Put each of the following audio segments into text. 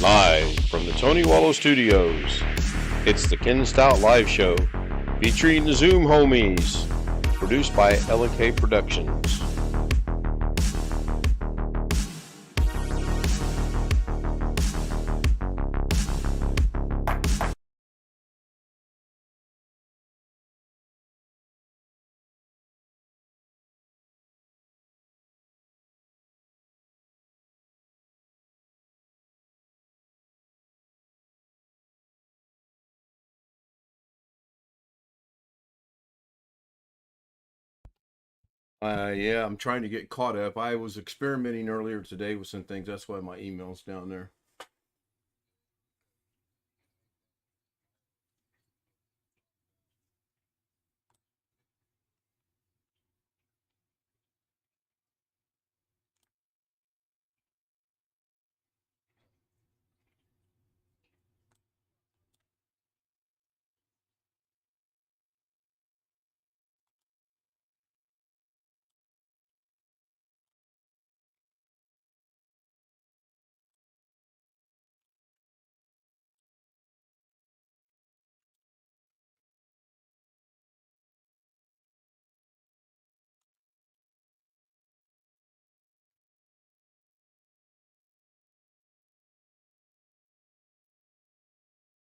Live from the Tony Wallow Studios, it's the Ken Stout Live Show, featuring the Zoom homies, produced by LK Productions. Yeah, I'm trying to get caught up. I was experimenting earlier today with some things. That's why my email's down there.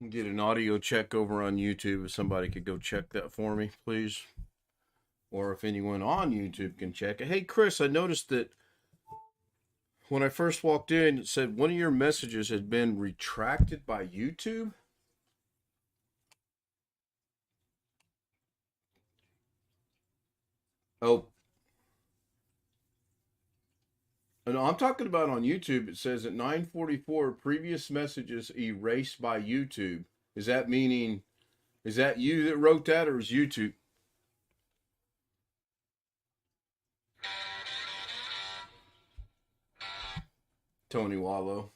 Get an audio check over on YouTube. If somebody could go check that for me, please. Or if anyone on YouTube can check it. Hey, Chris, I noticed that when I first walked in, it said one of your messages had been retracted by YouTube. Oh, no, I'm talking about on YouTube. It says at 9:44, previous messages erased by YouTube. Is that meaning, is that you that wrote that, or is YouTube? Tony Wallow.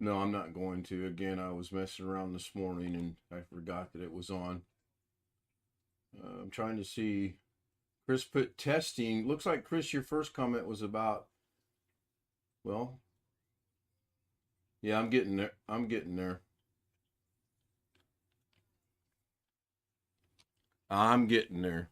No, I'm not going to. Again, I was messing around this morning and I forgot that it was on. I'm trying to see. Chris put testing. Looks like, Chris, your first comment was about, well, yeah, I'm getting there. I'm getting there. I'm getting there.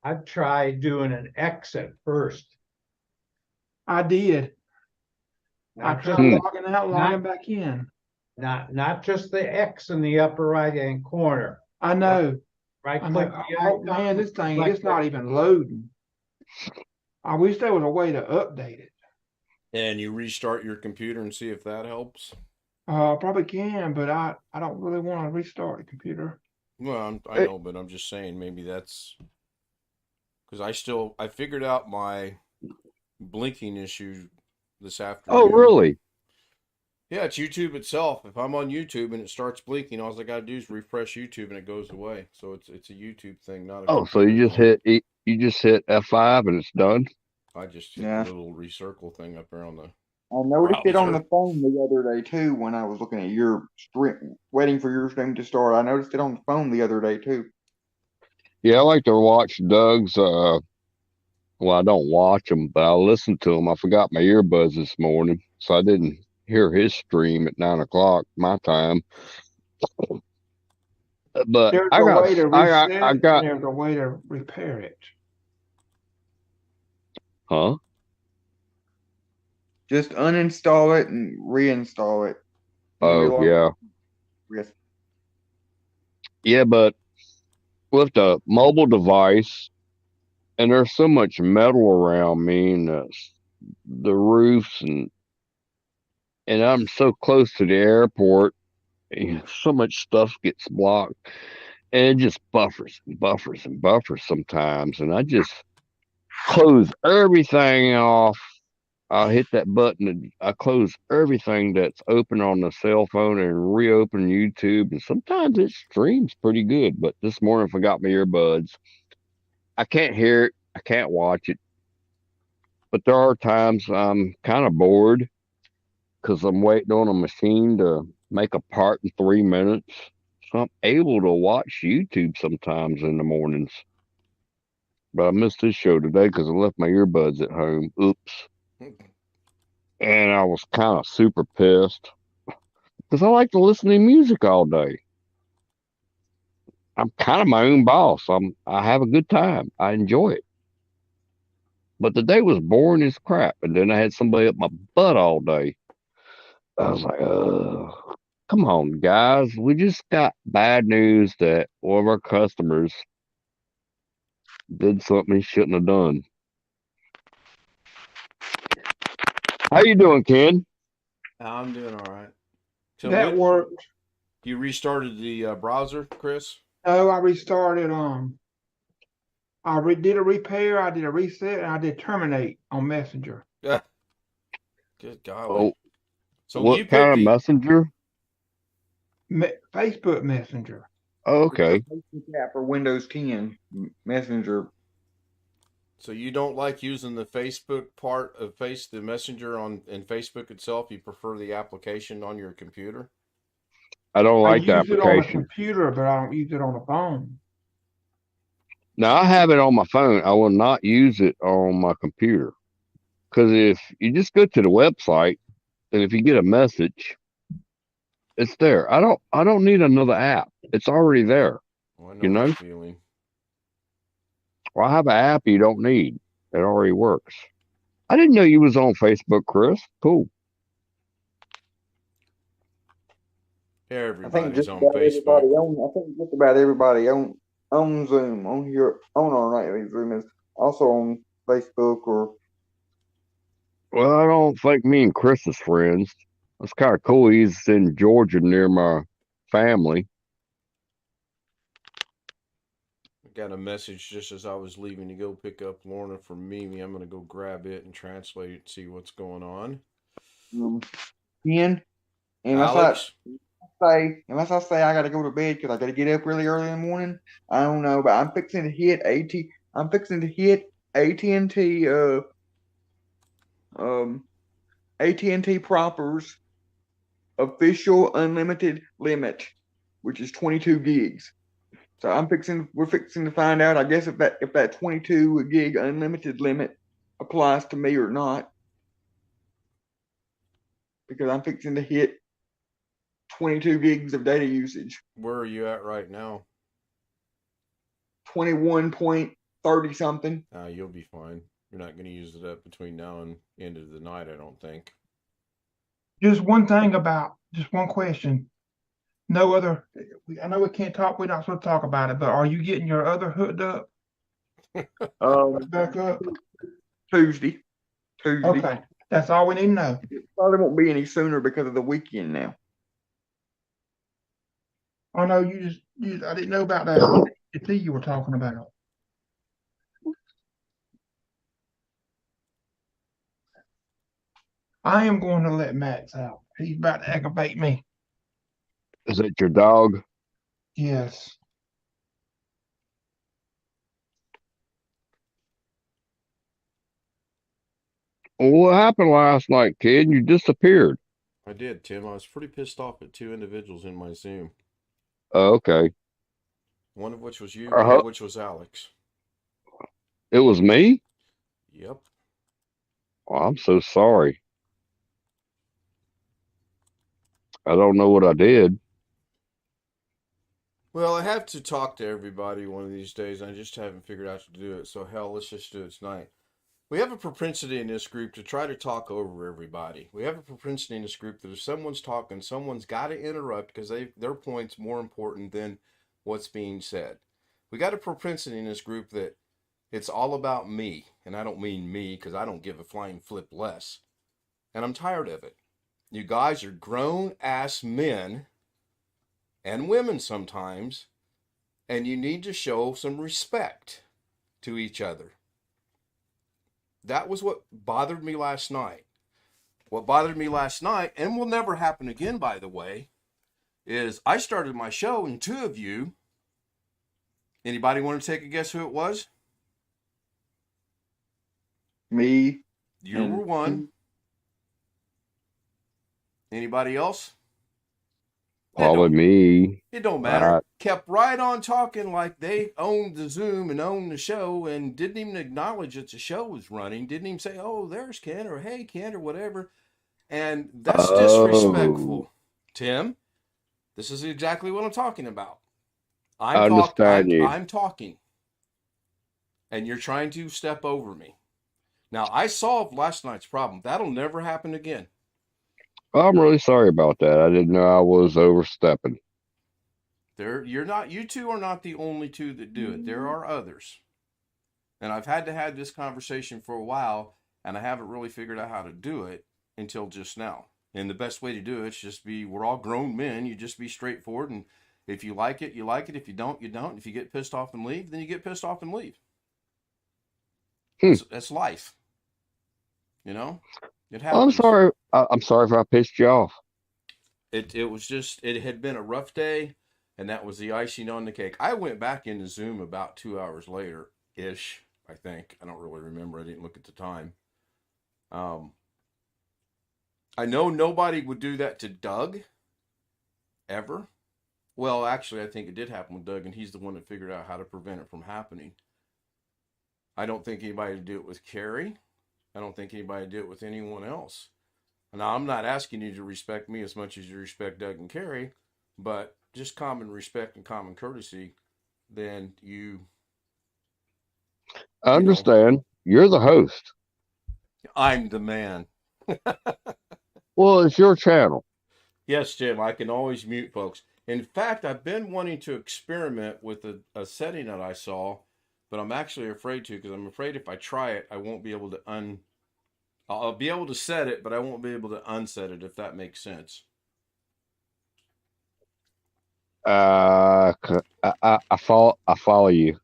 I've tried doing an X at first. I did. I Not tried just, logging out, logging back in. not just the X in the upper right hand corner. I know. Right I know. click the Oh, icon. man, this thing, select it's not it. even loading. I wish there was a way to update it. And you restart your computer and see if that helps. Probably can, but I don't really want to restart the computer. Well, I know, but I'm just saying maybe that's because I figured out my blinking issue this afternoon. Oh, really? Yeah, it's YouTube itself. If I'm on YouTube and it starts blinking, all I gotta do is refresh YouTube and it goes away. So it's a YouTube thing, not a. Oh, so you just hit F5 and it's done? I just hit the little recircle thing up there on the. I noticed it on the phone the other day too when I was looking at your stream, waiting for your stream to start. I noticed it on the phone the other day too. Yeah, I like to watch Doug's. Well, I don't watch them, but I listen to them. I forgot my earbuds this morning, so I didn't hear his stream at 9 o'clock my time. But There's a way to reset it, and there's a way to repair it. Huh? Just uninstall it and reinstall it. Oh yeah, Risk. yeah, but with the mobile device, and there's so much metal around me, and the roofs, and I'm so close to the airport. So much stuff gets blocked, and it just buffers and buffers and buffers sometimes, and I just close everything off. I'll hit that button and I close everything that's open on the cell phone and reopen YouTube. And sometimes it streams pretty good. But this morning, I forgot my earbuds. I can't hear it. I can't watch it. But there are times I'm kind of bored because I'm waiting on a machine to make a part in 3 minutes. So I'm able to watch YouTube sometimes in the mornings. But I missed this show today because I left my earbuds at home. Oops. And I was kind of super pissed because I like to listen to music all day. I'm kind of my own boss. I have a good time. I enjoy it. But the day was boring as crap, and then I had somebody up my butt all day. I was like, come on, guys. We just got bad news that one of our customers did something he shouldn't have done. How you doing, Ken? I'm doing all right. So That worked. you restarted the browser, Chris? No, I restarted. Did a repair. I did a reset, and I did terminate on Messenger. Yeah. Good golly. Oh, So what you put kind of the messenger? Facebook Messenger. Oh, okay. Yeah, for Windows 10 Messenger. so you don't like using the Facebook part of the messenger in Facebook itself. You prefer the application on your computer. I don't I like the use it on a application. computer, but I don't use it on a phone. Now I have it on my phone. I will not use it on my computer because if you just go to the website and if you get a message, it's there. I don't need another app. It's already there. Well, I know You know. that feeling. Well, I have an app you don't need. It already works. I didn't know you was on Facebook, Chris. Cool. I think Everybody's on Facebook. I think just about everybody on Zoom on here on our nightly Zoom is also on Facebook or Well, I don't think me and Chris is friends. That's kind of cool. He's in Georgia near my family. I got a message just as I was leaving to go pick up Lorna from Mimi. I'm gonna go grab it and translate it, see what's going on. 10. Alex, Unless I say I got to go to bed because I got to get up really early in the morning. I don't know, but I'm fixing to hit AT&T AT&T Proper's official unlimited limit, which is 22 gigs. So we're fixing to find out, I guess, if that 22 gig unlimited limit applies to me or not. Because I'm fixing to hit 22 gigs of data usage. where are you at right now? 21.30 something. You'll be fine. You're not gonna use it up between now and end of the night, I don't think. Just one question. No other. I know we can't talk. We're not supposed to talk about it, but are you getting your other hooked up back up? Tuesday. Okay, that's all we need to know. It probably won't be any sooner because of the weekend now. Oh no, I didn't know about that. The tea you were talking about. I am going to let Max out. He's about to aggravate me. Is it your dog? Yes. Well, what happened last night, kid? You disappeared. I did, Tim. I was pretty pissed off at two individuals in my Zoom. Oh, okay. One of which was you, Uh-huh. one of which was Alex. It was me? Yep. Well, I'm so sorry. I don't know what I did. Well, I have to talk to everybody one of these days. I just haven't figured out to do it. So hell, let's just do it tonight. We have a propensity in this group to try to talk over everybody. We have a propensity in this group that if someone's talking, someone's got to interrupt because their point's more important than what's being said. We got a propensity in this group that it's all about me, and I don't mean me because I don't give a flying flip less. And I'm tired of it. You guys are grown-ass men and women sometimes, and you need to show some respect to each other. That was what bothered me last night. What bothered me last night, and will never happen again, by the way, is I started my show and two of you, anybody want to take a guess who it was? Me. You were one. Anybody else? Probably me. It don't matter. Kept right on talking like they owned the Zoom and owned the show and didn't even acknowledge that the show was running. Didn't even say, oh, there's Ken or hey, Ken or whatever. And that's disrespectful. Tim, this is exactly what I'm talking about. I'm talking. And you're trying to step over me. Now, I solved last night's problem. That'll never happen again. I'm really sorry about that. I didn't know I was overstepping. You two are not the only two that do it. There are others. And I've had to have this conversation for a while, and I haven't really figured out how to do it until just now. And the best way to do it is we're all grown men. You just be straightforward. And if you like it, you like it. If you don't, you don't. If you get pissed off and leave, then you get pissed off and leave. That's life. You know? It happens. I'm sorry. I'm sorry if I pissed you off. It had been a rough day, and that was the icing on the cake. I went back into Zoom about 2 hours later-ish, I think. I don't really remember. I didn't look at the time. I know nobody would do that to Doug, ever. Well, actually, I think it did happen with Doug, and he's the one that figured out how to prevent it from happening. I don't think anybody would do it with Carrie. I don't think anybody would do it with anyone else. Now, I'm not asking you to respect me as much as you respect Doug and Carrie, but just common respect and common courtesy, then I understand. You're the host. I'm the man. Well, it's your channel. Yes, Jim, I can always mute folks. In fact, I've been wanting to experiment with a setting that I saw, but I'm actually afraid to because I'm afraid if I try it, I won't be able to I'll be able to set it, but I won't be able to unset it, if that makes sense. I follow you.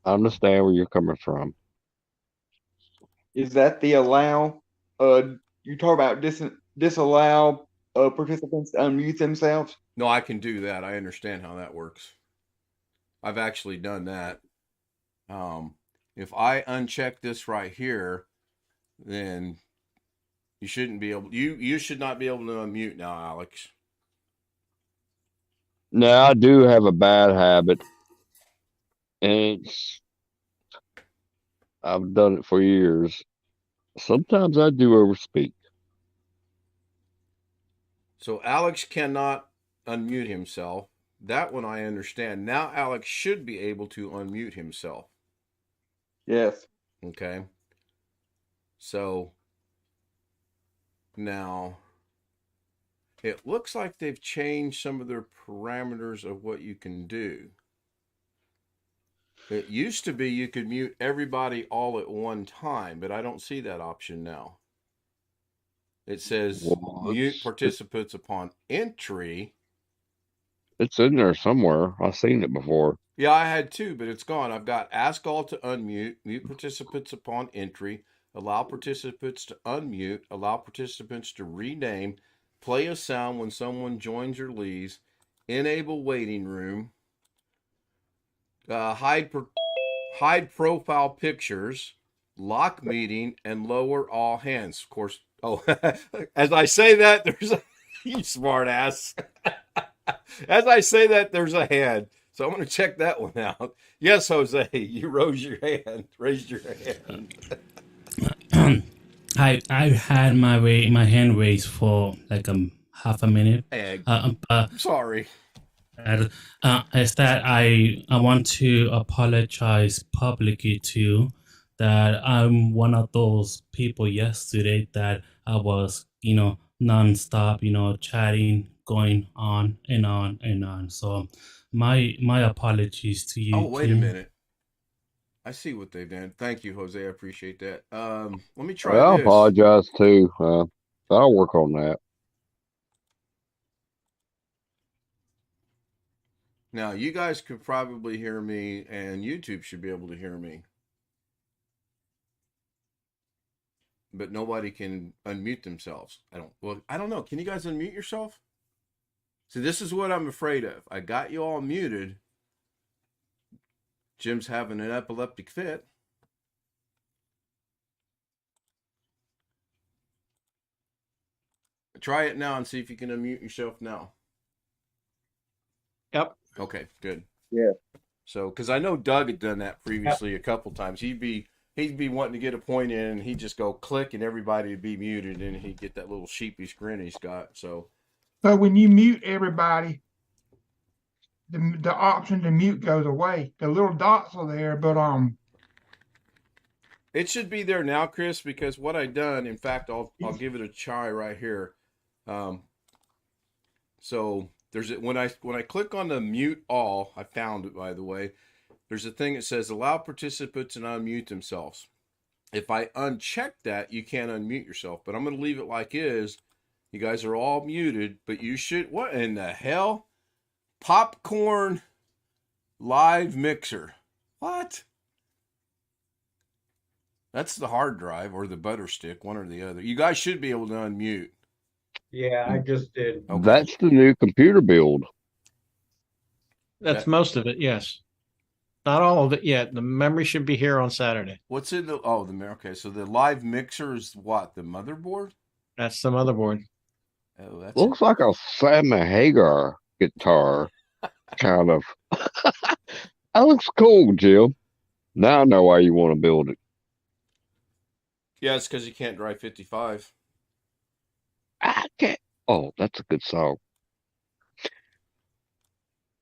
I understand where you're coming from. Is that the allow? You talk about disallow participants to unmute themselves? No, I can do that. I understand how that works. I've actually done that. If I uncheck this right here, then you shouldn't be able. You should not be able to unmute now, Alex. Now, I do have a bad habit, and I've done it for years. Sometimes I do overspeak. So Alex cannot unmute himself. That one I understand. Now Alex should be able to unmute himself. Yes. Okay. So now it looks like they've changed some of their parameters of what you can do. It used to be you could mute everybody all at one time, but I don't see that option now. It says mute participants upon entry. It's in there somewhere. I've seen it before. Yeah, I had two, but it's gone. I've got ask all to unmute, mute participants upon entry, allow participants to unmute, allow participants to rename, play a sound when someone joins or leaves, enable waiting room, hide profile pictures, lock meeting, and lower all hands. Of course, as I say that, there's a you smart ass. As I say that, there's a hand. So I'm going to check that one out. Yes, Jose, you raised your hand. I had my hand raised for like half a minute. Sorry. Is that I want to apologize publicly to that I'm one of those people yesterday that I was, nonstop, chatting, going on and on and on. So my apologies to Oh, you, wait a Kim. minute. I see what they've done. Thank you, Jose. I appreciate that. Let me try Well, I this. apologize too. I'll work on that. Now, you guys could probably hear me, and YouTube should be able to hear me, but nobody can unmute themselves. I don't know. Can you guys unmute yourself? See, this is what I'm afraid of. I got you all muted. Jim's having an epileptic fit. Try it now and see if you can unmute yourself now. Yep. Okay, good. Yeah. So, because I know Doug had done that previously a couple times. He'd be wanting to get a point in, and he'd just go click, and everybody would be muted, and he'd get that little sheepish grin he's got. So when you mute everybody, the option to mute goes away. The little dots are there, but it should be there now, Chris, because what I done. In fact, I'll give it a try right here. So there's when I click on the mute all, I found it, by the way. There's a thing that says allow participants to unmute themselves. If I uncheck that, you can't unmute yourself, but I'm going to leave it like is. You guys are all muted, but you should, what in the hell? Popcorn live mixer. What? That's the hard drive or the butter stick, one or the other. You guys should be able to unmute. Yeah, I just did. Okay. That's the new computer build. That's most of it. Yes. Not all of it yet. The memory should be here on Saturday. What's in the, okay. So the live mixer is what? The motherboard? That's the motherboard. Oh, that's Looks like a Sammy Hagar guitar, kind of. That looks cool, Jim. Now I know why you want to build it. Yeah, it's because you can't drive 55. I can't. Oh, that's a good song.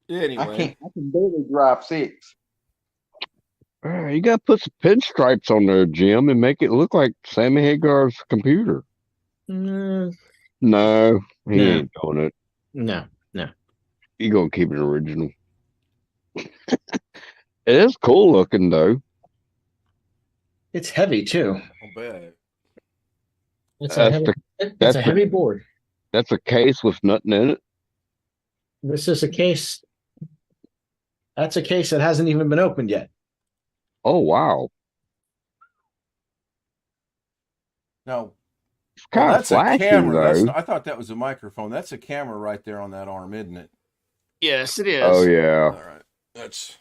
Anyway. I can barely drive 6. You got to put some pinstripes on there, Jim, and make it look like Sammy Hagar's computer. No, No, he No. ain't doing it. no. You gonna keep it original. It is cool looking though. It's heavy too. I'll bet. It's That's a heavy board. That's a case with nothing in it. This is a case. That's a case that hasn't even been opened yet. Oh wow, No. it's kind of That's a flashy camera. though. I thought that was a microphone. That's a camera right there on that arm, isn't it? Yes, it is. Oh yeah. All right. That's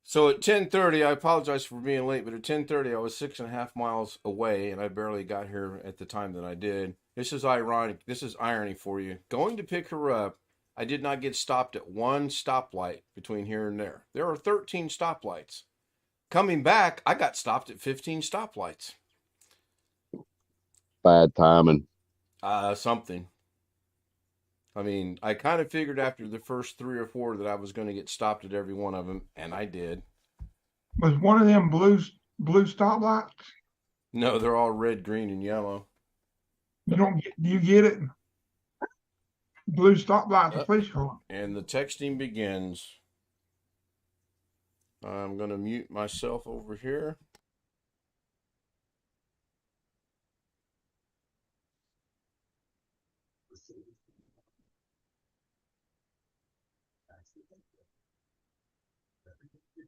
so at 10:30. I apologize for being late, but at 10:30 I was 6.5 miles away, and I barely got here at the time that I did. This is ironic. This is irony for you. Going to pick her up, I did not get stopped at one stoplight between here and there. There are 13 stoplights. Coming back, I got stopped at 15 stoplights. Bad timing. Something. I mean, I kind of figured after the first 3 or 4 that I was going to get stopped at every one of them, and I did. was one of them blue stoplights? No, they're all red, green, and yellow. Do you get it? Blue stoplights are police car. And the texting begins. I'm going to mute myself over here.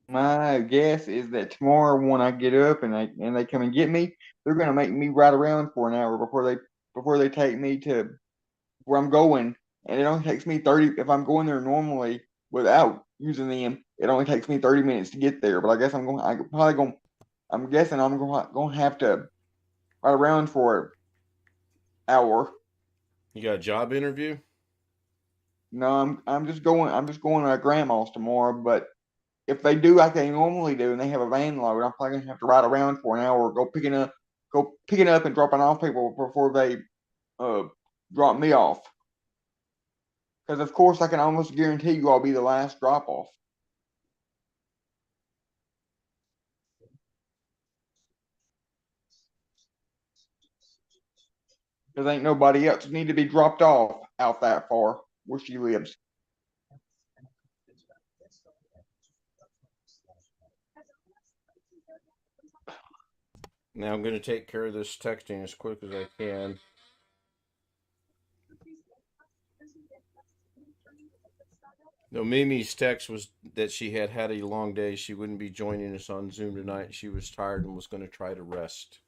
My guess is that tomorrow when I get up and they come and get me, they're gonna make me ride around for an hour before they take me to where I'm going. And it only takes me 30 if I'm going there normally without using them. It only takes me 30 minutes to get there. But I guess I'm guessing I'm gonna have to ride around for an hour. You got a job interview? No, I'm just going to grandma's tomorrow, but if they do like they normally do and they have a van load, I'm probably gonna have to ride around for an hour, go picking up and dropping off people before they drop me off. Because of course I can almost guarantee you I'll be the last drop off. There ain't nobody else need to be dropped off out that far where she lives. Now I'm going to take care of this texting as quick as I can. No, Mimi's text was that she had had a long day. She wouldn't be joining us on Zoom tonight. She was tired and was going to try to rest.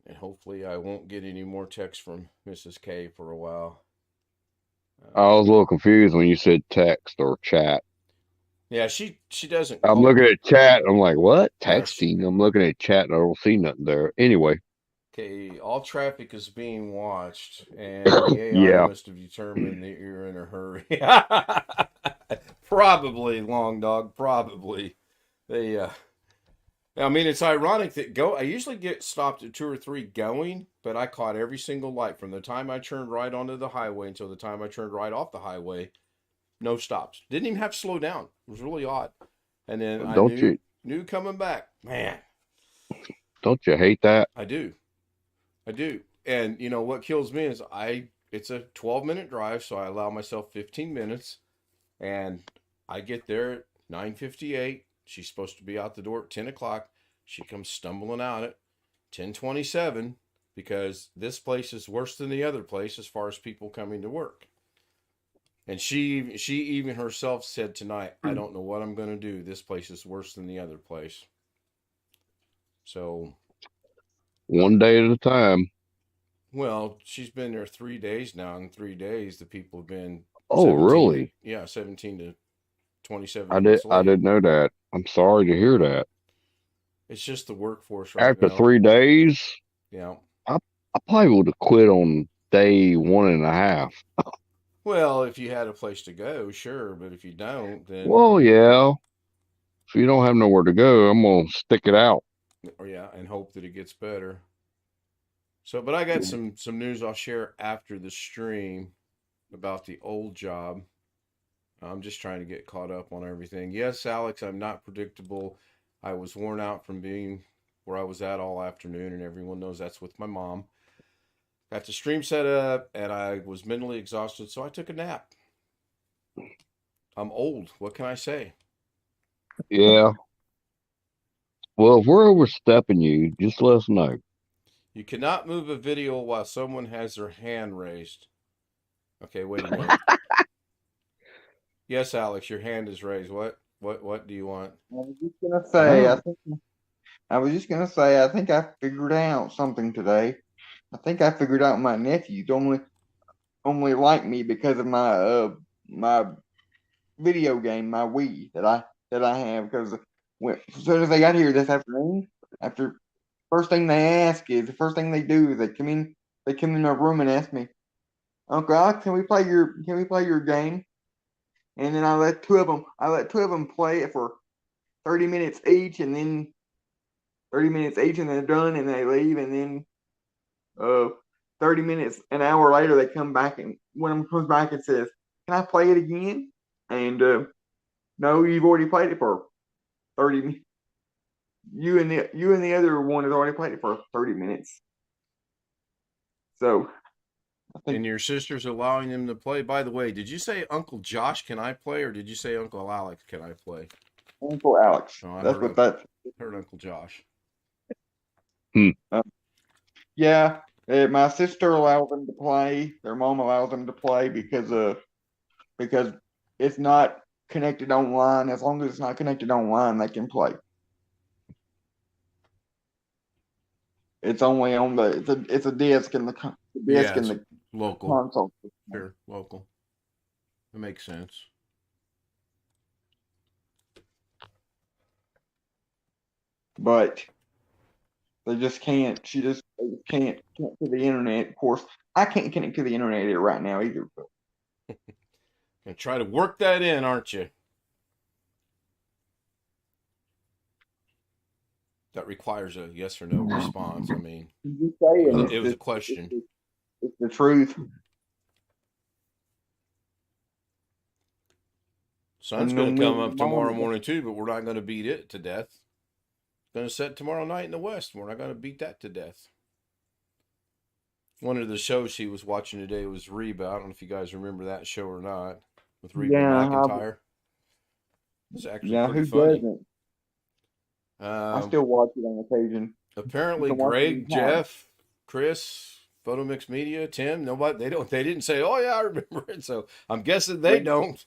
And hopefully I won't get any more texts from Mrs. K for a while. I was a little confused when you said text or chat. Yeah, she doesn't I'm call. looking at chat. I'm like, what? Yeah, Texting? I'm looking at chat and I don't see nothing there. Anyway. Okay, all traffic is being watched, and the AI Yeah. must have determined that you're in a hurry. Probably, long dog. Probably. They. I mean, it's ironic that I usually get stopped at 2 or 3 going, but I caught every single light from the time I turned right onto the highway until the time I turned right off the highway. No stops. Didn't even have to slow down. It was really odd. And then I knew coming back. Man, don't you hate that? I do. And you know what kills me is it's a 12-minute drive, so I allow myself 15 minutes, and I get there at 9:58. She's supposed to be out the door at 10 o'clock. She comes stumbling out at 10:27 because this place is worse than the other place as far as people coming to work. And she even herself said tonight, I don't know what I'm going to do. This place is worse than the other place. So one day at a time. Well, she's been there 3 days now. In 3 days, the people have been. Oh, really? 17 to 27. I didn't know that. I'm sorry to hear that. It's just the workforce right After now. 3 days. Yeah. I probably would have quit on day 1.5. Well, if you had a place to go, sure, but if you don't, then. Well, yeah. If you don't have nowhere to go, I'm gonna stick it out. Or yeah, and hope that it gets better. So, but I got some news I'll share after the stream about the old job. I'm just trying to get caught up on everything. Yes, Alex, I'm not predictable. I was worn out from being where I was at all afternoon, and everyone knows that's with my mom. Got the stream set up, and I was mentally exhausted, so I took a nap. I'm old. What can I say? Yeah. Well, if we're overstepping you, just let us know. You cannot move a video while someone has their hand raised. Okay, wait a minute. Yes, Alex, your hand is raised. What do you want? I was just gonna say, I think I figured out something today. I think I figured out my nephew's only like me because of my video game, my Wii that I have. Because as soon as they got here this afternoon, first thing they do is they come in my room and ask me, Uncle Alex, can we play your game? And then I let two of them play it for 30 minutes each, and then they're done and they leave, and then 30 minutes, an hour later, they come back, and one of them comes back and says, can I play it again? And no, you've already played it for 30 minutes. You and the other one has already played it for 30 minutes. So I think. And your sister's allowing them to play. By the way, did you say Uncle Josh, can I play, or did you say Uncle Alex, can I play? Uncle Alex. Oh, I That's what that. Heard Uncle Josh. Yeah, my sister allows them to play. Their mom allows them to play because it's not connected online. As long as it's not connected online, they can play. It's only on it's a disc in the local console. Sure, local. That makes sense. But they just can't. She just can't connect to the internet. Of course, I can't connect to the internet right now either. But. And try to work that in, aren't you? That requires a yes or no response. I mean, it was a question. It's the truth. Sun's going to come up tomorrow morning too, but we're not going to beat it to death. It's going to set tomorrow night in the west. We're not going to beat that to death. One of the shows she was watching today was Reba. I don't know if you guys remember that show or not, with Reba Yeah, McEntire. It was actually yeah, pretty who funny. doesn't? I Um, still watch it on occasion. You apparently, can watch it Greg, anytime. Jeff, Chris, Photomix Media, Tim, nobody, they didn't say, oh yeah, I remember it. So I'm guessing they don't.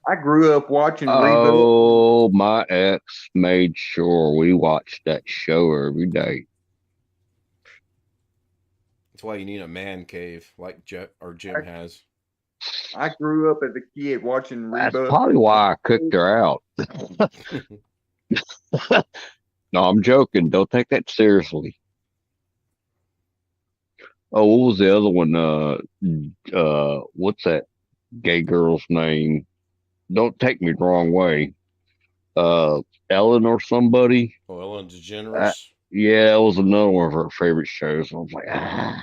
I grew up watching Reba. Oh, my ex made sure we watched that show every day. That's why you need a man cave like Jeff or Jim has. I grew up as a kid watching That's Reba. probably why I cooked her out. No, I'm joking. Don't take that seriously. Oh, what was the other one? What's that gay girl's name? Don't take me the wrong way. Ellen or somebody. Oh, Ellen DeGeneres. Yeah, that was another one of her favorite shows. I was like, Yeah,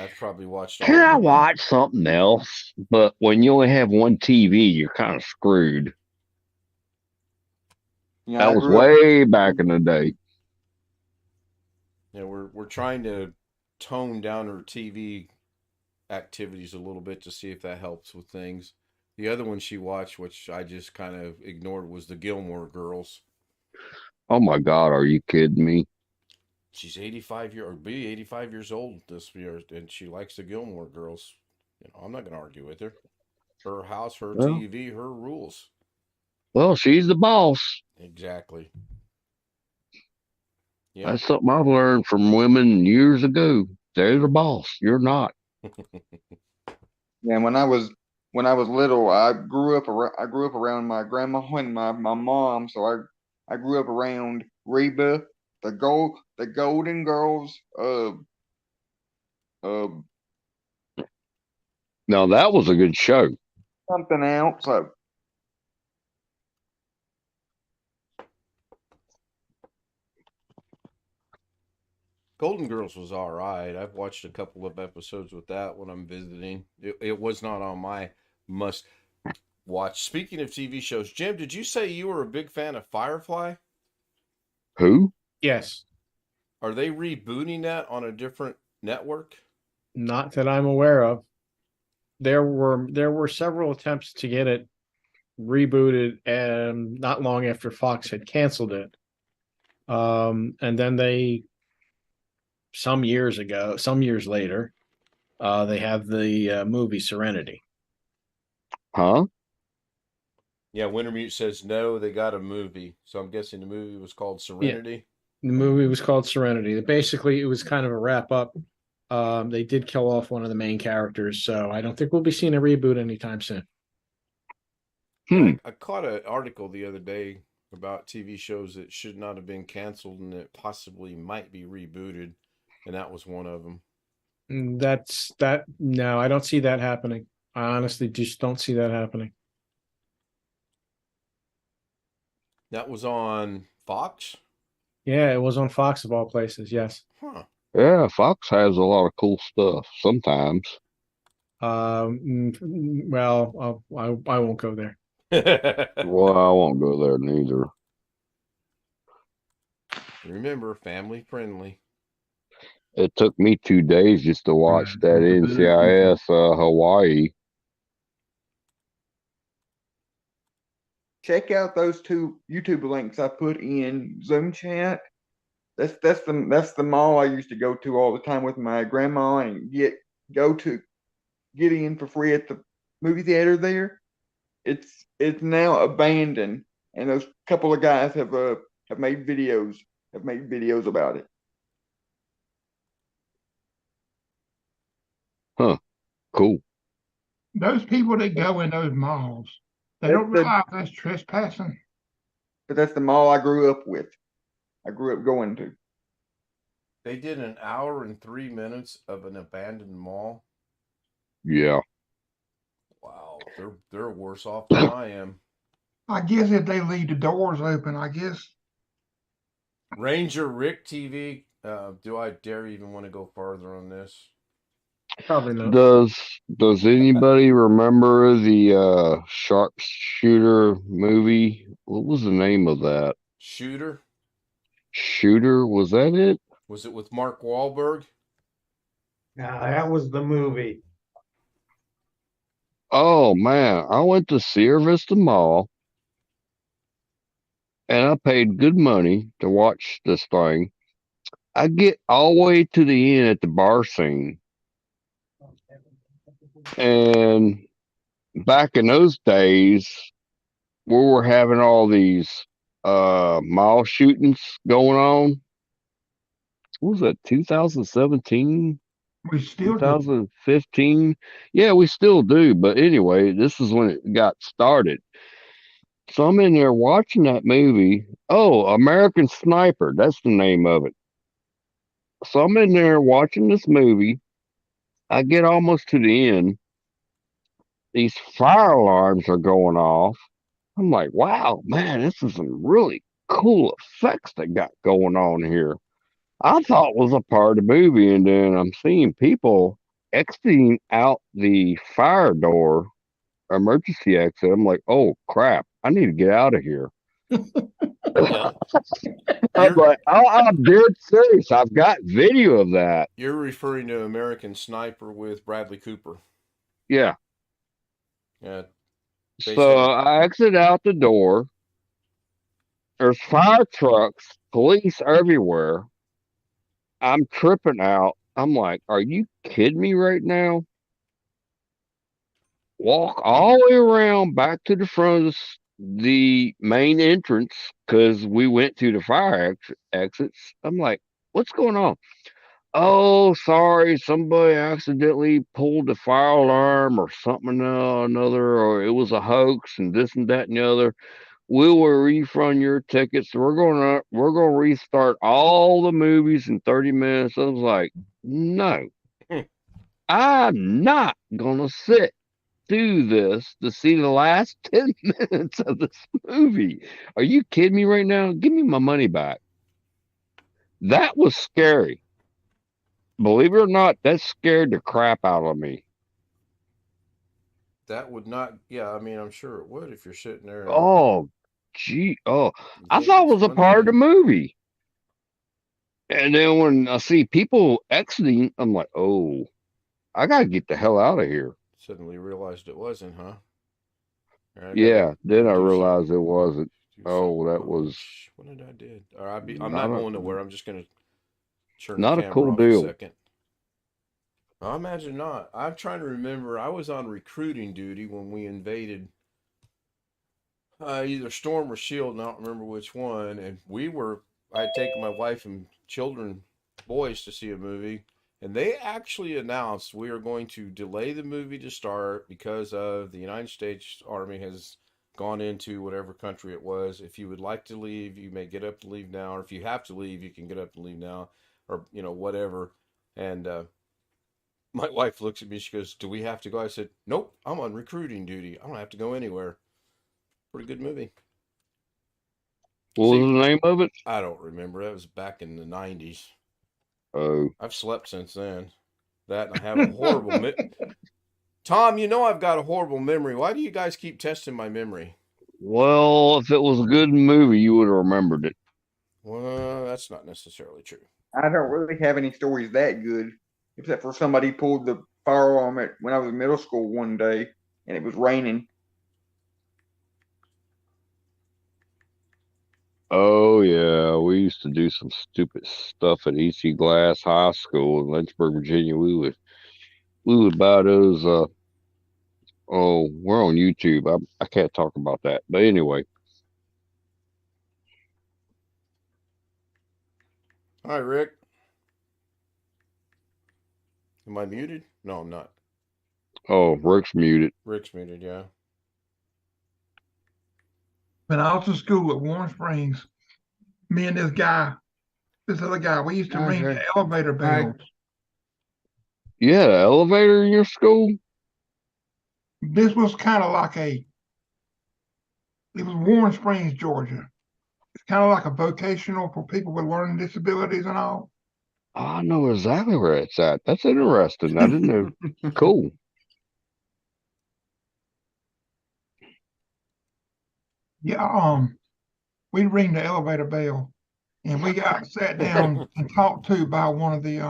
I've probably watched all can of I them. watch something else? But when you only have one TV, you're kind of screwed. Yeah, That I was grew up. way back in the day. Yeah, we're trying to tone down her TV activities a little bit to see if that helps with things. The other one she watched, which I just kind of ignored, was the Gilmore Girls. Oh my God, are you kidding me? She's 85 years old this year, and she likes the Gilmore Girls. You know, I'm not going to argue with her. Her house, her Well, TV, her rules. well, she's the boss. Exactly. Yeah. That's something I've learned from women years ago. They're the boss. You're not. Yeah, when I was little, I grew up around my grandma and my mom, so I grew up around Reba, the Golden Girls, uh Now that was a good show. something else. Golden Girls was all right. I've watched a couple of episodes with that when I'm visiting. It was not on my must watch. Speaking of TV shows, Jim, did you say you were a big fan of Firefly? Who? Yes. Are they rebooting that on a different network? Not that I'm aware of. There were several attempts to get it rebooted, and not long after Fox had canceled it. And then some years later, they have the movie Serenity. Huh? Yeah, Wintermute says no, they got a movie. So I'm guessing the movie was called Serenity. The movie was called Serenity. Basically, it was kind of a wrap up. They did kill off one of the main characters, so I don't think we'll be seeing a reboot anytime soon. Yeah, I caught an article the other day about TV shows that should not have been canceled and that possibly might be rebooted, and that was one of them. No, I don't see that happening. I honestly just don't see that happening. That was on Fox? Yeah, it was on Fox of all places. Yes. Huh. Yeah, Fox has a lot of cool stuff sometimes. Well, I won't go there. Well, I won't go there neither. Remember, family friendly. It took me 2 days just to watch that NCIS Hawaii. Check out those two YouTube links I put in Zoom chat. That's the mall I used to go to all the time with my grandma and get in for free at the movie theater there. It's now abandoned, and those couple of guys have made videos about it. Huh. Cool. Those people that go in those malls, they That's don't the- realize that's trespassing. But that's the mall I grew up with. I grew up going to. They did an hour and 3 minutes of an abandoned mall. Yeah. Wow, they're worse off than I am. I guess if they leave the doors open, I guess. Ranger Rick TV. Do I dare even want to go farther on this? Probably not. Does anybody remember the sharpshooter movie? What was the name of that? Shooter? Shooter, was that it? Was it with Mark Wahlberg? Now, that was the movie. Oh man, I went to Sierra Vista Mall and I paid good money to watch this thing. I get all the way to the end at the bar scene, and back in those days, we were having all these mall shootings going on. What was that, 2017? We still do. 2015? Yeah, we still do. But anyway, this is when it got started. So I'm in there watching that movie. Oh, American Sniper. That's the name of it. So I'm in there watching this movie. I get almost to the end. These fire alarms are going off. I'm like, wow, man, this is some really cool effects they got going on here. I thought it was a part of the movie, and then I'm seeing people exiting out the fire door, emergency exit. I'm like, oh crap, I need to get out of here. Yeah. I'm like, I'm dead serious. I've got video of that. You're referring to American Sniper with Bradley Cooper. Yeah. Yeah. So I exit out the door. There's fire trucks, police everywhere. I'm tripping out. I'm like, are you kidding me right now? Walk all the way around back to the front of the main entrance because we went to the fire exits. I'm like, what's going on? Oh, sorry, somebody accidentally pulled the fire alarm or something or another, or it was a hoax and this and that and the other. We will refund your tickets. We're gonna restart all the movies in 30 minutes. I was like, no, I'm not gonna sit through this to see the last 10 minutes of this movie. Are you kidding me right now? Give me my money back. That was scary. Believe it or not, that scared the crap out of me. That would not, yeah, I mean, I'm sure it would if you're sitting there. And Oh, gee. Oh, you I think thought it it's was a one part of the thing. movie. And then when I see people exiting, I'm like, oh, I got to get the hell out of here. Suddenly realized it wasn't, huh? All right, Yeah, then I do realized it wasn't. do Oh, that something. was What did I did? Or I'm not not a going nowhere. I'm just going to turn the not a camera cool off a deal. second. I imagine not. I'm trying to remember. I was on recruiting duty when we invaded either Storm or Shield. And I don't remember which one. And I had taken my wife and children, boys, to see a movie. And they actually announced we are going to delay the movie to start because of the United States Army has gone into whatever country it was. If you would like to leave, you may get up and leave now. Or if you have to leave, you can get up and leave now. Or, whatever. And my wife looks at me. She goes, "Do we have to go?" I said, "Nope. I'm on recruiting duty. I don't have to go anywhere." Pretty good movie. What was the name of it? I don't remember. That was back in the 90s. Oh, I've slept since then. That and I have a horrible Tom, I've got a horrible memory. Why do you guys keep testing my memory? well, if it was a good movie, you would have remembered it. Well, that's not necessarily true. I don't really have any stories that good, except for somebody pulled the fire alarm when I was in middle school one day and it was raining. Oh yeah, we used to do some stupid stuff at EC Glass High School in Lynchburg, Virginia. We would buy those. Oh, we're on YouTube. I can't talk about that, but anyway. Hi, Rick. Am I muted? No, I'm not. Oh, Rick's muted. Rick's muted, yeah. When I was in school at Warm Springs, me and this other guy, we used to ring the elevator bells. You had an elevator in your school? This was kind of like it was Warm Springs, Georgia. It's kind of like a vocational for people with learning disabilities and all. Oh, I know exactly where it's at. That's interesting. I didn't know. Cool. Yeah, we ring the elevator bell, and we got sat down and talked to by one of the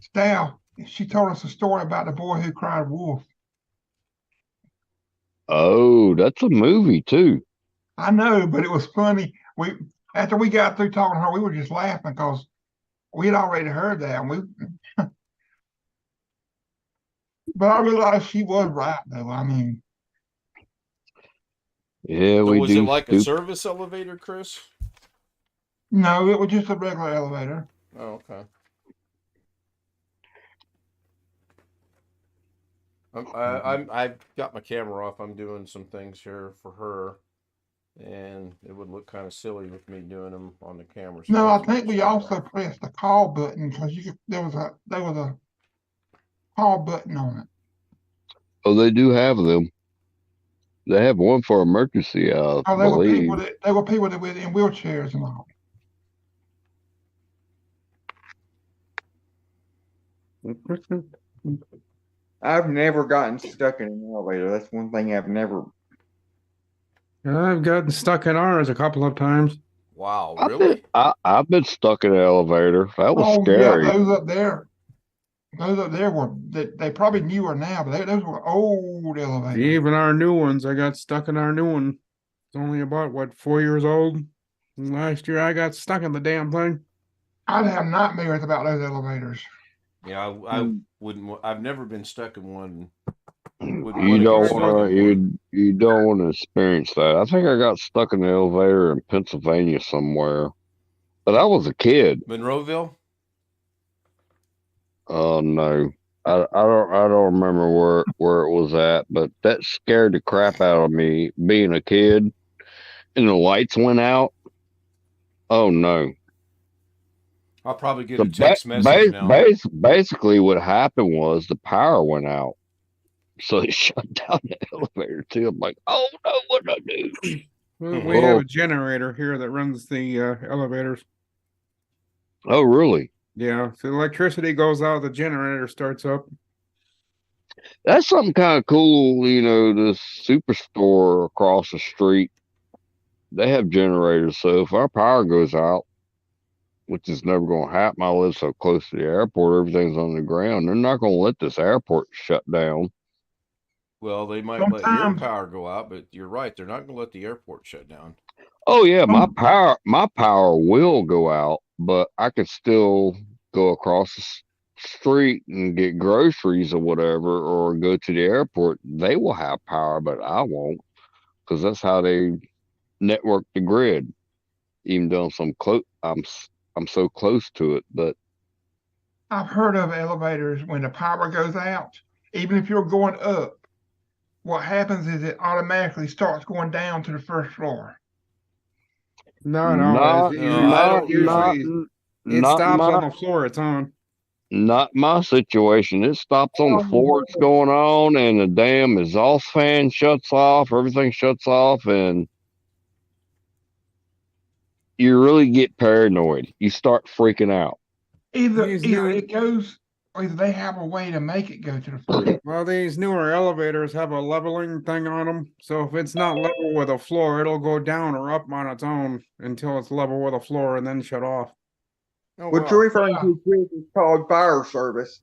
Stout, she told us a story about the boy who cried wolf. Oh, that's a movie too. I know, but it was funny. After we got through talking to her, we were just laughing because we had already heard that. But I realized she was right though. I mean, Yeah, So we was it do like a stupid. service elevator, Chris? no, it was just a regular elevator. Oh, okay. I've got my camera off. I'm doing some things here for her, and it would look kind of silly with me doing them on the camera. So No, I that's why think we shut it also off. pressed the call button because there was a call button on it. Oh, they do have them. They have one for emergency, I Oh, believe. there were people that were in wheelchairs and all. I've never gotten stuck in an elevator. That's one thing I've never. I've gotten stuck in ours a couple of times. Wow, I've been, really? I've been stuck in an elevator. That was Oh yeah, scary. those up there were they probably newer now, but those were old elevators. Even our new ones, I got stuck in our new one. It's only about, what, 4 years old? And last year I got stuck in the damn thing. I'd have nightmares about those elevators. Yeah, I wouldn't. I've never been stuck in one. Wouldn't You want to don't get stuck want in to one. you don't want to experience that. I think I got stuck in the elevator in Pennsylvania somewhere, but I was a kid. Monroeville. Oh no, I don't remember where it was at, but that scared the crap out of me being a kid. And the lights went out. Oh no. I'll probably get So a text message now. basically what happened was the power went out. So they shut down the elevator too. I'm like, oh no, what did I do? Well, we have a generator here that runs the elevators. Oh really? Yeah, so electricity goes out, the generator starts up. That's something kind of cool, the superstore across the street. They have generators, so if our power goes out, which is never going to happen, I live so close to the airport, everything's on the ground. They're not going to let this airport shut down. Well, they might let your Sometimes power go out, but you're right. They're not going to let the airport shut down. Oh yeah, my some- power will go out, but I could still go across the street and get groceries or whatever, or go to the airport. They will have power, but I won't, because that's how they network the grid. Even though I'm so close to it, but I've heard of elevators when the power goes out, even if you're going up, what happens is it automatically starts going down to the first floor. Not not always. I don't Usually it not stops on my the floor it's on. not my situation. It stops on the floor it's going on, and the damn exhaust fan shuts off. Everything shuts off, and you really get paranoid. You start freaking out. Either These new it goes, or either they have a way to make it go to the first. Well, these newer elevators have a leveling thing on them. So if it's not level with the floor, it'll go down or up on its own until it's level with the floor and then shut off. Oh, What wow. you're referring to, Chris, is called fire service,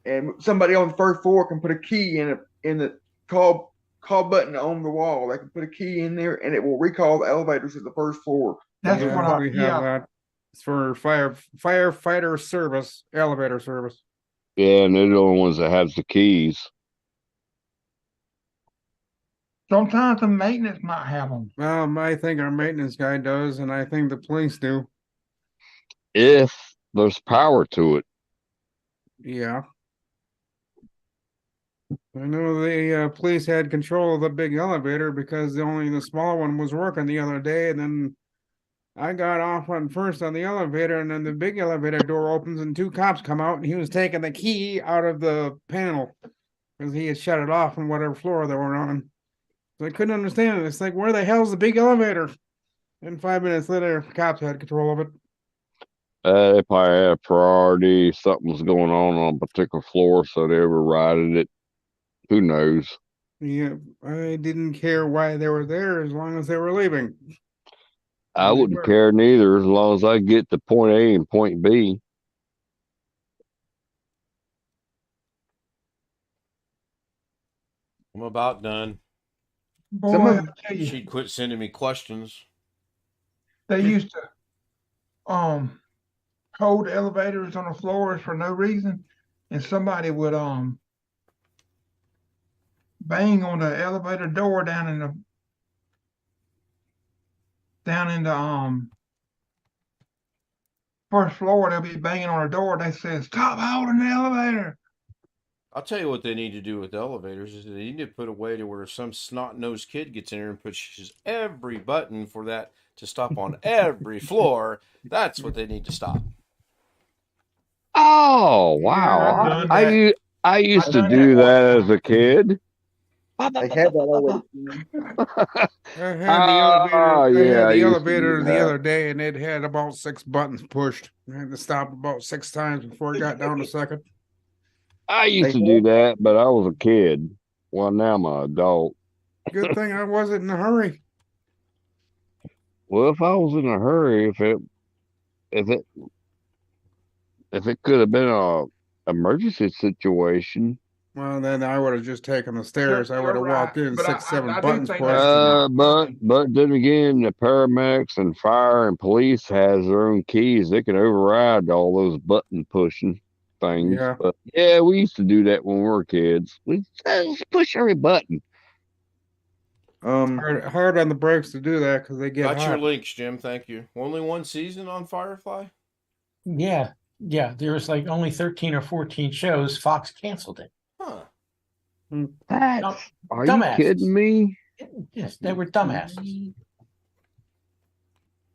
and somebody on the first floor can put a key in the call button on the wall. They can put a key in there, and it will recall the elevators to the first floor. That's Yeah, what we have that. It's for firefighter service, elevator service. Yeah, and they're the only ones that have the keys. Sometimes the maintenance might have them. I think our maintenance guy does, and I think the police do. If there's power to it. Yeah. I know the police had control of the big elevator because only the small one was working the other day, and then I got off on first on the elevator, and then the big elevator door opens, and two cops come out, and he was taking the key out of the panel because he had shut it off on whatever floor they were on. So I couldn't understand it. It's like, where the hell's the big elevator? And 5 minutes later, cops had control of it. They probably had a priority. Something was going on a particular floor, so they overrided it. Who knows? Yeah, I didn't care why they were there as long as they were leaving. I And they wouldn't were. care neither, as long as I get to point A and point B. I'm about done. Boy, Some of I tell you, She'd quit sending me questions. they used to hold elevators on the floors for no reason, and somebody would bang on the elevator door down in the first floor. They'll be banging on the door. They say, "Stop holding the elevator." I'll tell you what they need to do with elevators is they need to put a way to where some snot-nosed kid gets in there and pushes every button for that to stop on every floor. That's what they need to stop. Oh I've wow! done I that. u- I used I've to done do that that once. as a kid. they have that already. I had the elevator. I Yeah, had I the used to do elevator the that. other day, and it had about 6 buttons pushed. I had to stop about 6 times before it got down to second. I used They to do have that, but I was a kid. Well, now I'm an adult. Good thing I wasn't in a hurry. Well, if I was in a hurry, if it if it could have been a emergency situation, Well, then I would have just taken the stairs. I would You're have walked right, in, but 6, 7 I do buttons think pushed. that's And but then again, the paramedics and fire and police has their own keys. They can override all those button pushing things. yeah, But yeah, we used to do that when we were kids. We just push every button. hard on the brakes to do that because they get Got your hot. links, Jim. Thank you. Only one season on Firefly? Yeah, yeah. There was like only 13 or 14 shows. Fox canceled it. Huh. That's, are you Dumbasses. kidding me? Yes, they were dumbasses.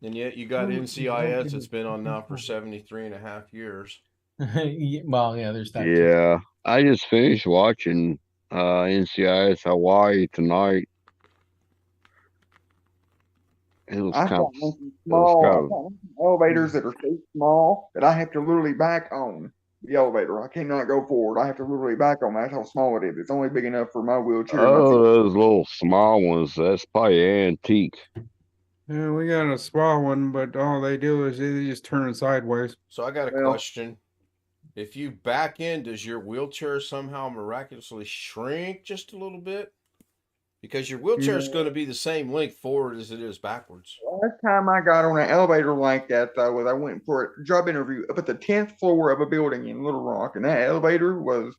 And yet you got NCIS that's been on now for 73 and a half years. Well, yeah, there's that. too. Yeah, I just finished watching NCIS Hawaii tonight. It was I kind got of some small kind I of- got some elevators that are so small that I have to literally back on the elevator. I cannot go forward. I have to literally back on. That's how small it is. It's only big enough for my wheelchair. and my feet. those little small ones. That's probably antique. Yeah, we got a small one, but all they do is they just turn it sideways. So I got a Well- question. If you back in, does your wheelchair somehow miraculously shrink just a little bit? Because your wheelchair is going to be the same length forward as it is backwards. Last time I got on an elevator like that, though, was I went for a job interview up at the 10th floor of a building in Little Rock, and that elevator was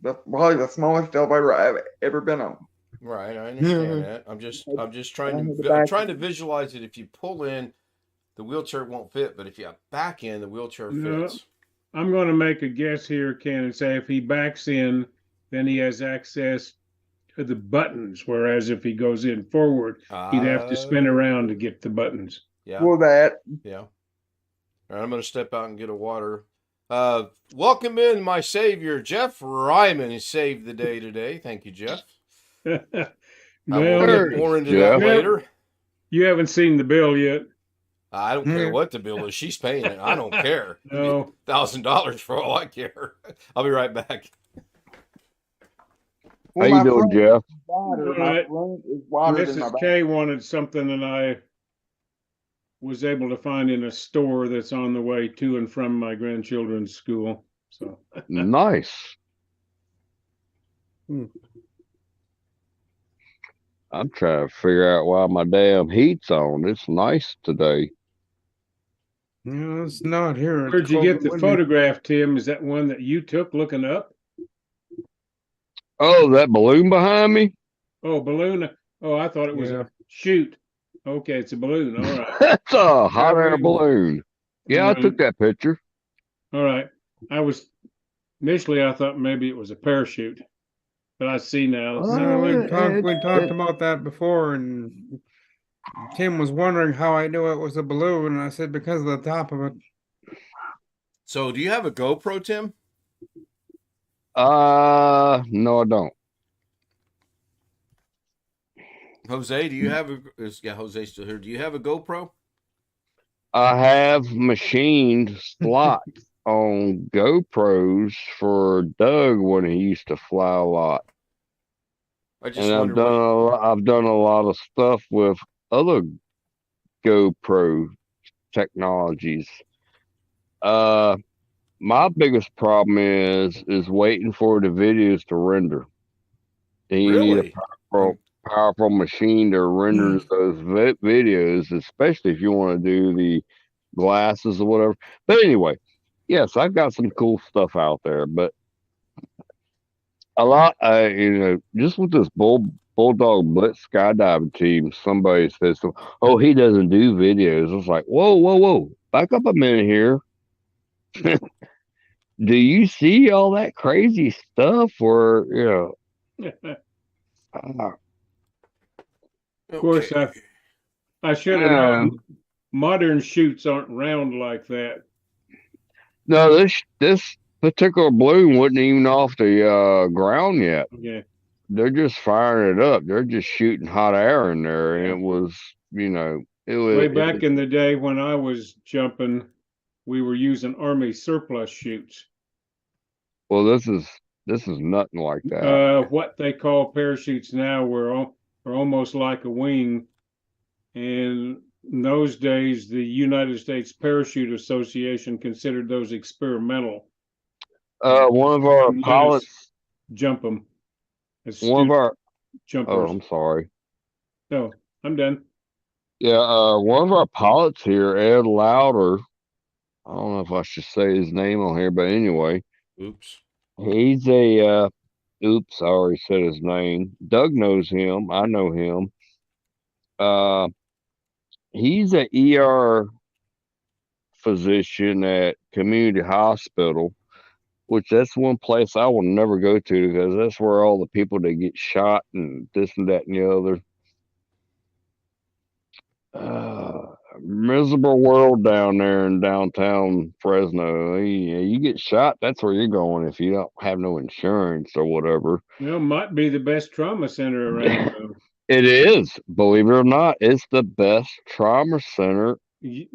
probably the smallest elevator I've ever been on. Right, I understand that. I'm just trying to visualize it. If you pull in, the wheelchair won't fit, but if you back in, the wheelchair No. fits. I'm going to make a guess here, Ken, and say if he backs in, then he has access to the buttons. Whereas if he goes in forward, he'd have to spin around to get the buttons. Yeah, Well, that yeah. All right, I'm going to step out and get a water. Welcome in, my savior, Jeff Ryman. He saved the day today. Thank you, Jeff. I will Well, get more into Jeff. that later. you haven't seen the bill yet. I don't care what the bill is. She's paying it. I don't care. No. $1,000 for all I care. I'll be right back. well, How you my doing, front Jeff? is wider. All My right. front is wider than my Mrs. back. K wanted something that I was able to find in a store that's on the way to and from my grandchildren's school. So Nice. Hmm. I'm trying to figure out why my damn heat's on. It's nice today. No, it's not here. It's where'd you cold get and the windy. photograph, Tim? Is that one that you took looking up? Oh, that balloon behind me? Oh, balloon. Oh, I thought it was Yeah. a chute. Okay, it's a balloon. All right. That's a hot air we- balloon. Yeah, I took that picture. All right. Initially I thought maybe it was a parachute, but I see now. Oh, No, we it- talked it- about that before, and Tim was wondering how I knew it was a balloon, and I said because of the top of it. So, do you have a GoPro, Tim? No, I don't. Jose, do you have Jose's still here. Do you have a GoPro? I have machined slots on GoPros for Doug when he used to fly a lot. I just And wonder I've done a lot of stuff with other GoPro technologies. My biggest problem is waiting for the videos to render. Then you need a Really? powerful machine to render those videos, especially if you want to do the glasses or whatever. But anyway, yes, I've got some cool stuff out there, but a lot, just with this Bulldog Blitz skydiving team, somebody says, "Oh, he doesn't do videos." It's like, whoa, back up a minute here. Do you see all that crazy stuff? Or Of course, Okay. I should have known modern chutes aren't round like that. no, this particular balloon wasn't even off the ground yet. Yeah. They're just firing it up. They're just shooting hot air in there, and Yeah. it was, Way back in the day when I was jumping, we were using Army surplus chutes. Well, this is nothing like that. What they call parachutes now are almost like a wing. And in those days, the United States Parachute Association considered those experimental. One of our Let us pilots, jump them. one of our, jumpers. oh, I'm sorry. No, I'm done. Yeah, one of our pilots here, Ed Louder. I don't know if I should say his name on here, but anyway, Oops. he's a. Oops, I already said his name. Doug knows him. I know him. He's an ER physician at community hospital, which that's one place I will never go to because that's where all the people that get shot and this and that and the other. Miserable world down there in downtown Fresno. You get shot, that's where you're going if you don't have no insurance or whatever. Might be the best trauma center around. It is, believe it or not, it's the best trauma center.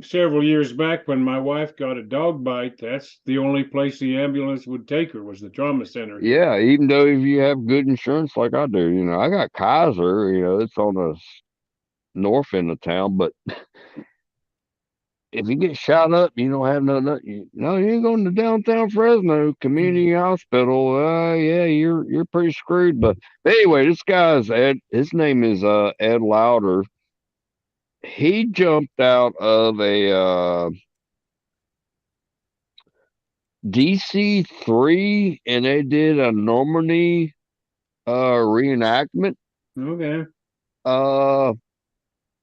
Several years back when my wife got a dog bite, that's the only place the ambulance would take her was the trauma center. Yeah, even though if you have good insurance like I do, I got Kaiser, it's on the north end of town, but if you get shot up, you don't have you ain't going to downtown Fresno Community Hospital. Yeah, you're pretty screwed. But anyway, this guy's Ed. His name is Ed Louder. He jumped out of a DC-3, and they did a Normandy reenactment. Okay.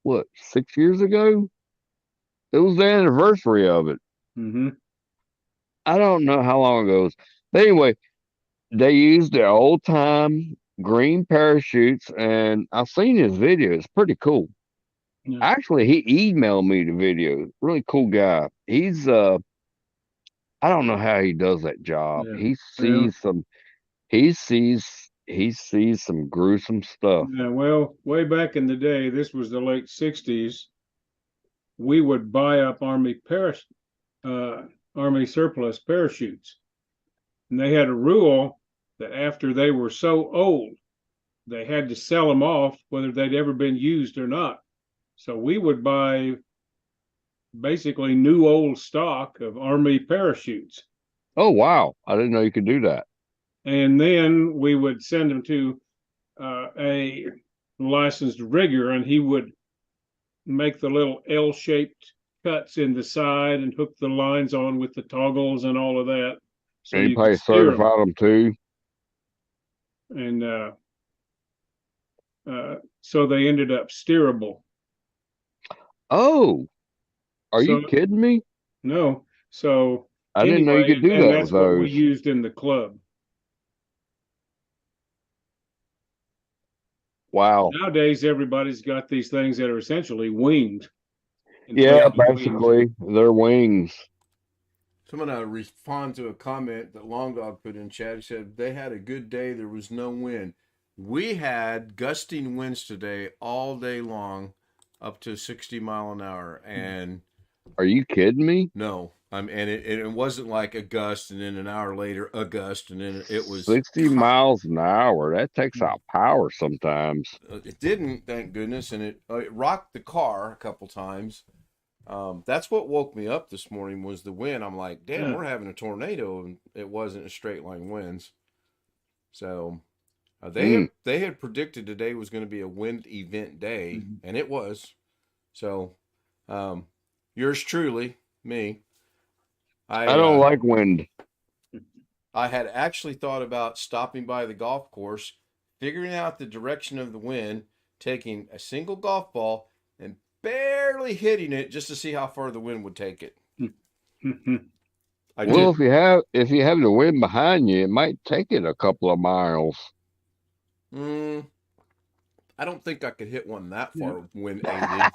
What, 6 years ago? It was the anniversary of it. Mm-hmm. I don't know how long ago it was. But anyway, they used the old time green parachutes, and I've seen his video. It's pretty cool. Yeah. Actually, he emailed me the video. Really cool guy. He's I don't know how he does that job. Yeah. He sees some gruesome stuff. Yeah, well, way back in the day, this was the late 60s. We would buy up Army surplus parachutes. And they had a rule that after they were so old, they had to sell them off, whether they'd ever been used or not. So we would buy basically new old stock of Army parachutes. Oh, wow. I didn't know you could do that. And then we would send them to a licensed rigger, and he would make the little L-shaped cuts in the side and hook the lines on with the toggles and all of that. So and you probably certified them too. And so they ended up steerable. Oh, are you kidding me? No. So I didn't know you could do that. That's what we used in the club. Wow. Nowadays, everybody's got these things that are essentially winged. Yeah, basically, they're wings. Someone respond to a comment that Long Dog put in chat. He said they had a good day. There was no wind. We had gusting winds today all day long, up to 60 mile an hour. And are you kidding me? No. And it wasn't like a gust and then an hour later a gust and then it was 60 miles an hour. That takes out power sometimes. It didn't, thank goodness, and it rocked the car a couple times. That's what woke me up this morning was the wind. I'm like, damn, we're having a tornado, and it wasn't a straight line winds. So They had predicted today was going to be a wind event day, and it was. So, yours truly, me. I don't like wind. I had actually thought about stopping by the golf course, figuring out the direction of the wind, taking a single golf ball and barely hitting it just to see how far the wind would take it. Well, if you have the wind behind you, it might take it a couple of miles. I don't think I could hit one that far wind aided.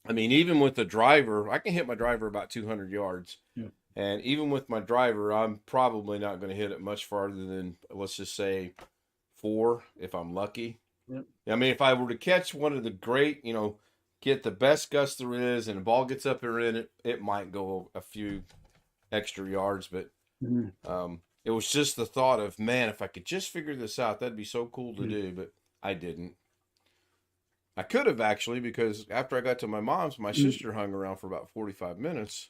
I mean, even with the driver, I can hit my driver about 200 yards. Yeah. And even with my driver, I'm probably not going to hit it much farther than, let's just say, 4 if I'm lucky. Yep. I mean, if I were to catch one of the great, get the best gust there is and the ball gets up there in it, it might go a few extra yards. But it was just the thought of, man, if I could just figure this out, that'd be so cool to do. But I didn't. I could have actually, because after I got to my mom's, my sister hung around for about 45 minutes.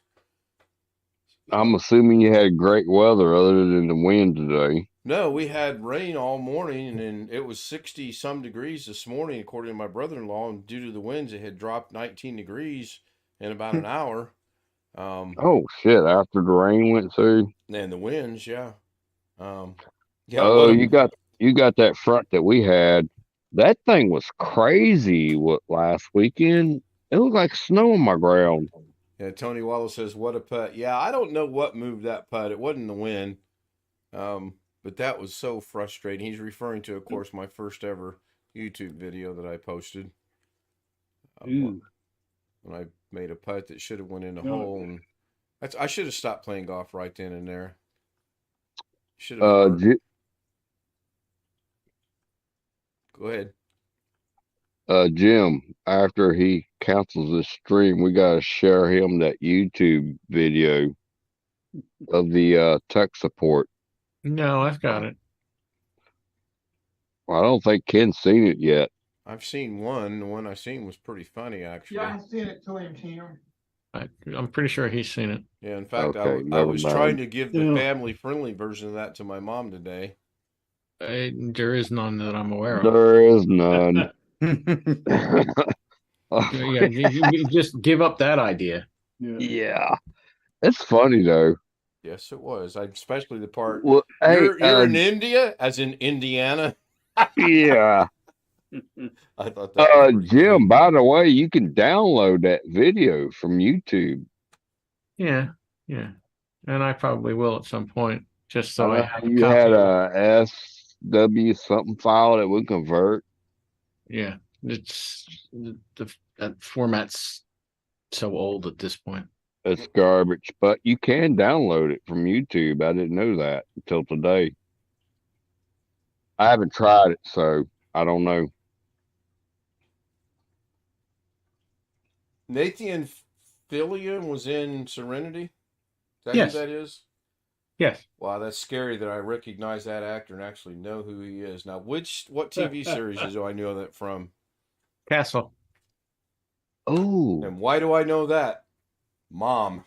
I'm assuming you had great weather other than the wind today. No, we had rain all morning, and it was 60-some degrees this morning, according to my brother-in-law. And due to the winds, it had dropped 19 degrees in about an hour. Oh, shit, after the rain went through? And the winds, yeah. You got that front that we had. That thing was crazy last weekend. It looked like snow on my ground. Yeah, Tony Wallace says, what a putt. Yeah, I don't know what moved that putt. It wasn't the wind. But that was so frustrating. He's referring to, of course, my first ever YouTube video that I posted. When I made a putt that should have went in the hole. And I should have stopped playing golf right then and there. Should have. Go ahead. Jim, after he cancels this stream, we got to share him that YouTube video of the tech support. No, I've got it. Well, I don't think Ken's seen it yet. I've seen one. The one I seen was pretty funny, actually. Yeah, I've seen it to him, Tim. I'm pretty sure he's seen it. Yeah, in fact, Okay, I was never trying mind. to give the family-friendly version of that to my mom today. There is none that I'm aware of. There is none. Yeah, you just give up that idea. Yeah. It's funny, though. Yes, it was. Especially the part. Well, You're in India, as in Indiana. Yeah. I thought that was pretty Jim, funny. by the way, you can download that video from YouTube. Yeah. And I probably will at some point, just so I have a you copy. had a SW something file that would convert. Yeah, it's that format's so old at this point. It's garbage, but you can download it from YouTube. I didn't know that until today. I haven't tried it, so I don't know. Nathan Fillion was in Serenity. Is that Yes. who that is? Yes. Wow, that's scary that I recognize that actor and actually know who he is. Now, what TV series do I know that from? Castle. Oh. And why do I know that? Mom.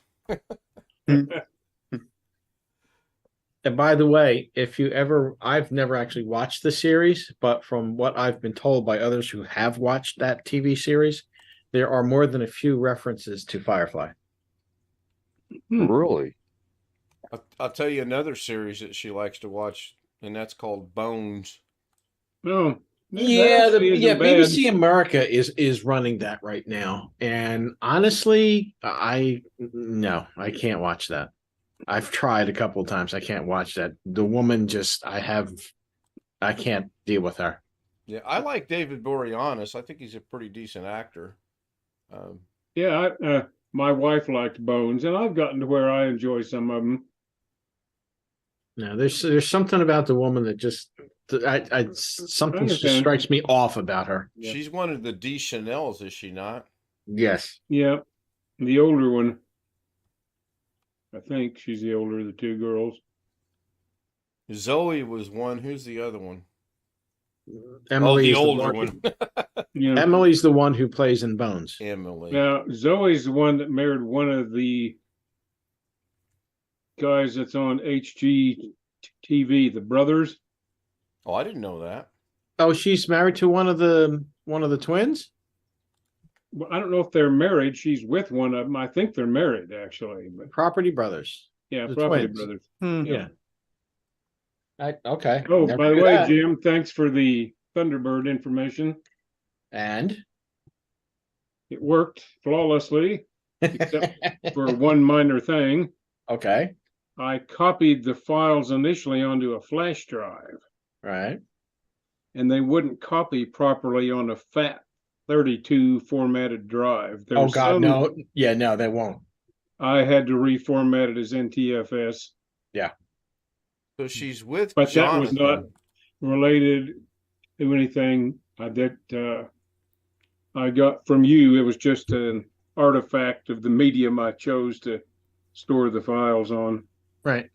And by the way, I've never actually watched the series, but from what I've been told by others who have watched that TV series, there are more than a few references to Firefly. Really? I'll tell you another series that she likes to watch, and that's called Bones. No. Yeah, BBC America is running that right now, and honestly, I can't watch that. I've tried a couple of times. I can't watch that. The woman I can't deal with her. Yeah, I like David Boreanaz. I think he's a pretty decent actor. My wife liked Bones, and I've gotten to where I enjoy some of them. No, there's something about the woman that just something just understand. strikes me off about her. Yeah. She's one of the Deschanels, is she not? Yes. Yeah, the older one. I think she's the older of the two girls. Zoe was one. Who's the other one? Emily the is older one. Yeah. Emily's the one who plays in Bones. Emily. Now, Zoe's the one that married one of the guys that's on HGTV, the brothers. Oh, I didn't know that. Oh, she's married to one of the twins? Well, I don't know if they're married. She's with one of them. I think they're married, actually. But Property Brothers. yeah, The Property twins. Brothers. Yeah. Okay. Oh, Never by the knew way, that. Jim, thanks for the Thunderbird information. And It worked flawlessly, except for one minor thing. okay. I copied the files initially onto a flash drive, Right. and they wouldn't copy properly on a FAT32 formatted drive. There Oh was God, some no. Yeah, no, they won't. I had to reformat it as NTFS, Yeah. So she's with but that was Jonathan. not related to anything that I got from you. It was just an artifact of the medium I chose to store the files on. Right.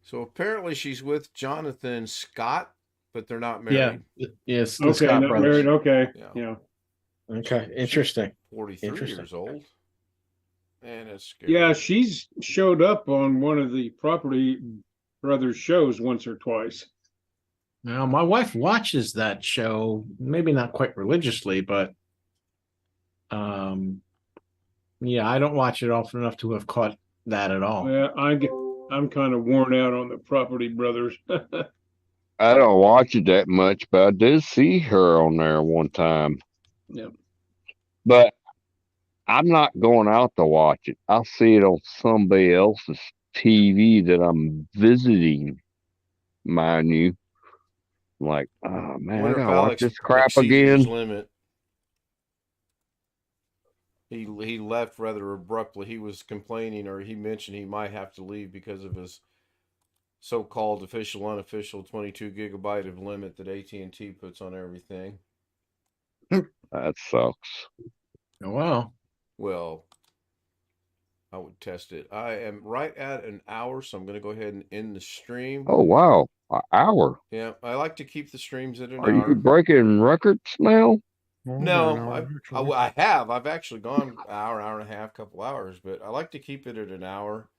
So apparently she's with Jonathan Scott, but they're not Yeah. married. Yes, the Okay, Scott not brothers. married. Okay, Yeah. yeah. Okay. Interesting. 43 Interesting. years old. And it's scary. Yeah, she's showed up on one of the Property Brothers shows once or twice. Now, my wife watches that show, maybe not quite religiously, but yeah, I don't watch it often enough to have caught that at all. Well, I'm kind of worn out on the Property Brothers. I don't watch it that much, but I did see her on there one time. Yep. But I'm not going out to watch it. I'll see it on somebody else's TV that I'm visiting, mind you. I'm like, oh man, I Wonder if gotta watch Alex this crap exceeded his again. limit. He left rather abruptly. He was complaining, or he mentioned he might have to leave because of his so-called official, unofficial 22 gigabyte of limit that AT&T puts on everything. That sucks. Oh, wow. Well, I would test it. I am right at an hour, so I'm going to go ahead and end the stream. Oh wow, an hour. Yeah, I like to keep the streams at an Are hour. you breaking records now? No, I have. I've actually gone hour and a half, couple hours, but I like to keep it at an hour.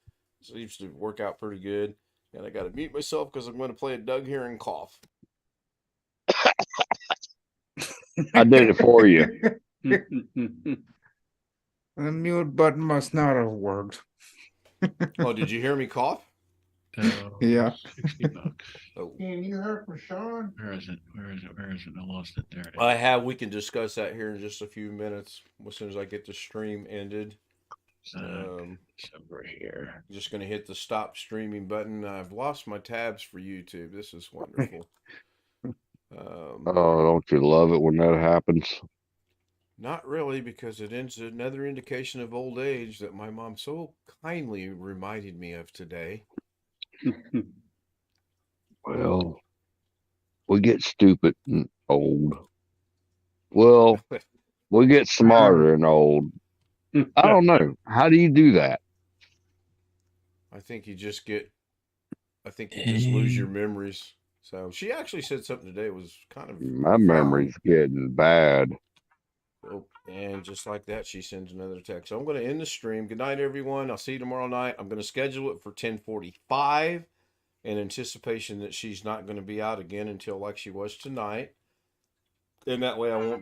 It seems to work out pretty good. And I got to mute myself because I'm going to play a Doug here and cough. I did it for you. The mute button must not have worked. Oh, did you hear me cough? Yeah. $60. Oh, And you heard from Sean? Where is it? Where is it? Where is it? I lost it. There it is. I have. We can discuss that here in just a few minutes as soon as I get the stream ended. It's over here. Just going to hit the stop streaming button. I've lost my tabs for YouTube. This is wonderful. Oh, don't you love it when that happens? Not really, because it ends another indication of old age that my mom so kindly reminded me of today. Well, we get stupid and old. Well, we get smarter and old. I don't know. How do you do that? I think you just lose your memories. So she actually said something today was kind of My profound. memory's getting bad. Oh, and just like that, she sends another text. So I'm going to end the stream. Good night, everyone. I'll see you tomorrow night. I'm going to schedule it for 10:45 in anticipation that she's not going to be out again until like she was tonight. And that way I won't